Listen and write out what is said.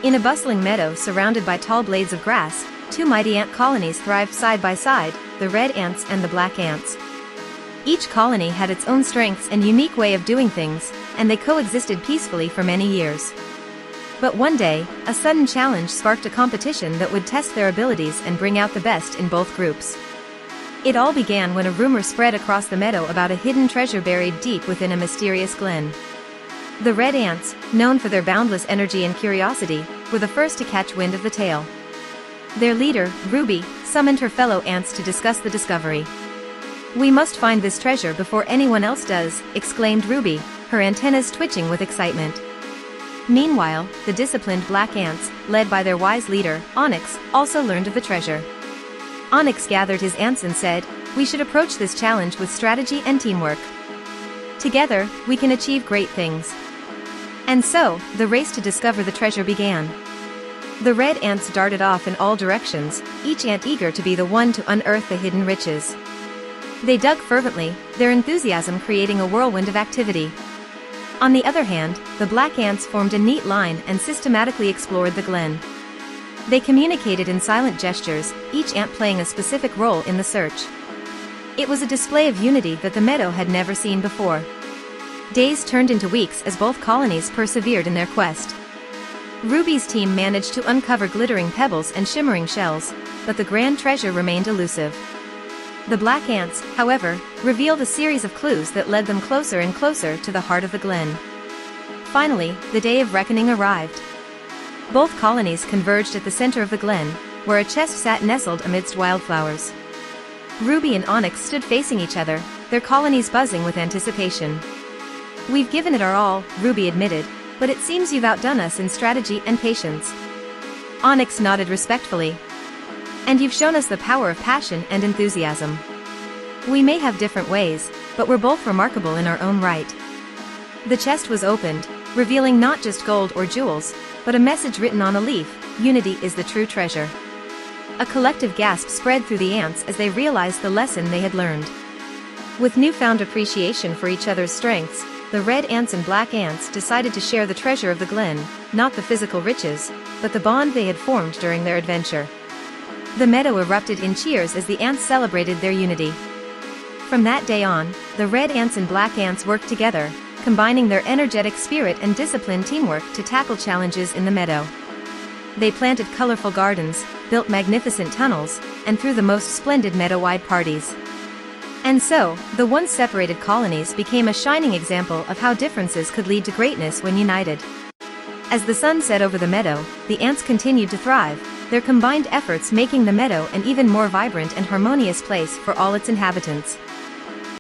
In a bustling meadow surrounded by tall blades of grass, two mighty ant colonies thrived side by side, the red ants and the black ants. Each colony had its own strengths and unique way of doing things, and they coexisted peacefully for many years. But one day, a sudden challenge sparked a competition that would test their abilities and bring out the best in both groups. It all began when a rumor spread across the meadow about a hidden treasure buried deep within a mysterious glen. The red ants, known for their boundless energy and curiosity, were the first to catch wind of the tale. Their leader, Ruby, summoned her fellow ants to discuss the discovery. "We must find this treasure before anyone else does," exclaimed Ruby, her antennas twitching with excitement. Meanwhile, the disciplined black ants, led by their wise leader, Onyx, also learned of the treasure. Onyx gathered his ants and said, "We should approach this challenge with strategy and teamwork. Together, we can achieve great things." And so, the race to discover the treasure began. The red ants darted off in all directions, each ant eager to be the one to unearth the hidden riches. They dug fervently, their enthusiasm creating a whirlwind of activity. On the other hand, the black ants formed a neat line and systematically explored the glen. They communicated in silent gestures, each ant playing a specific role in the search. It was a display of unity that the meadow had never seen before. Days turned into weeks as both colonies persevered in their quest. Ruby's team managed to uncover glittering pebbles and shimmering shells, but the grand treasure remained elusive. The black ants, however, revealed a series of clues that led them closer and closer to the heart of the glen. Finally, the day of reckoning arrived. Both colonies converged at the center of the glen, where a chest sat nestled amidst wildflowers. Ruby and Onyx stood facing each other, their colonies buzzing with anticipation. "We've given it our all," Ruby admitted, "but it seems you've outdone us in strategy and patience." Onyx nodded respectfully. "And you've shown us the power of passion and enthusiasm. We may have different ways, but we're both remarkable in our own right." The chest was opened, revealing not just gold or jewels, but a message written on a leaf: "Unity is the true treasure." A collective gasp spread through the ants as they realized the lesson they had learned. With newfound appreciation for each other's strengths, the red ants and black ants decided to share the treasure of the glen, not the physical riches, but the bond they had formed during their adventure. The meadow erupted in cheers as the ants celebrated their unity. From that day on, the red ants and black ants worked together, combining their energetic spirit and disciplined teamwork to tackle challenges in the meadow. They planted colorful gardens, built magnificent tunnels, and threw the most splendid meadow-wide parties. And so, the once separated colonies became a shining example of how differences could lead to greatness when united. As the sun set over the meadow, the ants continued to thrive, their combined efforts making the meadow an even more vibrant and harmonious place for all its inhabitants.